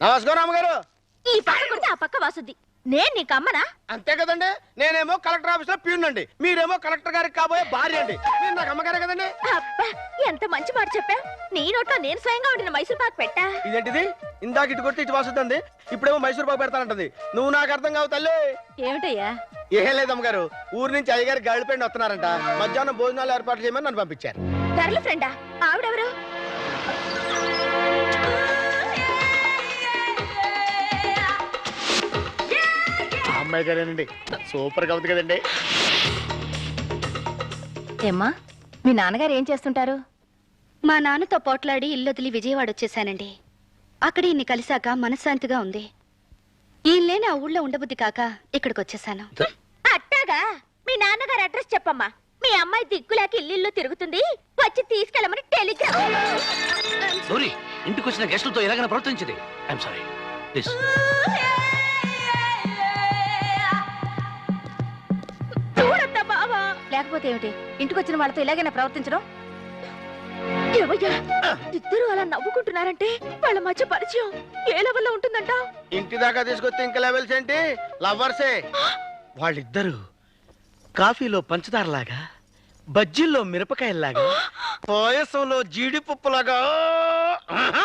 నమస్కారం అమ్మగారు. ఈ పక్క కొడితే ఆ పక్క వాసుద్ది. నేను నీకు అమ్మనా? అంతే కదండి. నేనేమో కలెక్టర్ ఆఫీస్ లో ప్యూన్ అండి, మీరేమో కలెక్టర్ గారికి కాబోయే భార్య అండి. మీరు నాకు అమ్మగారే కదండి. అబ్బా ఎంత మంచి మాట చెప్పావు. నీ నోట్లో నేను స్వయంగా వండిన మైసూర్ పాక్ పెట్టా. ఇదేంటిది? ఇందాక ఇటు కొట్టి ఇటు వాసుద్దండి, ఇప్పుడేమో మైసూర్ పాకు పెడతానంటది. నువ్వు నాకు అర్థం కావు తల్లి. ఏమిటయ్యా? ఏం లేదు అమ్మగారు, ఊరు నుంచి అయ్యగారు గర్ల్ ఫ్రెండ్ వస్తున్నారంట. మధ్యాహ్నం భోజనాలు ఏర్పాటు చేయమని నన్ను పంపించారు. గర్ల్ ఫ్రెండా? ఆవిడెవరు? అమ్మాయి గారేనండి, సూపర్ గా ఉంది కదండి. ఏమ్మా, మీ నాన్నగారు ఏం చేస్తుంటారు? మా నాన్నతో పోట్లాడి ఇల్లు వదిలి విజయవాడ వచ్చేసానండి. అక్కడ ఈయన్ని కలిశాక మనశ్శాంతిగా ఉంది. ఈయన లేని ఆ ఊళ్ళో ఉండబుద్ధి కాక ఇక్కడికి వచ్చేసాను. అట్టాగా? మీ నాన్నగారు అడ్రస్ చెప్పమ్మా. మీ అమ్మాయి దిక్కులేక ఇల్లు తిరుగుతుంది, వచ్చి తీసుకెళ్ళమని టెలిగ్రామ్. సారీ, ఇంటికి వచ్చిన గెస్టులతో ఎలాగైనా ప్రవర్తించింది. I'm sorry please. చూడద్దా బావా. లేకపోతే ఏమిటి, ఇంటికి వచ్చిన వాళ్ళతో ఇలాగైనా ప్రవర్తించడం? ఏమయ్యా, ఇద్దరు అలా నవ్వుకుంటున్నారంటే వాళ్ళ మధ్య పరిచయం ఏ లెవెల్లో ఉంటుందంట? ఇంటి దాకా తీసుకొస్తే ఇంకా లెవెల్స్ ఏంటి, లవర్సే. వాళ్ళిద్దరు కాఫీలో పంచదారలాగా, బజ్జీల్లో మిరపకాయల్లాగా, పాయసంలో జీడిపప్పులాగా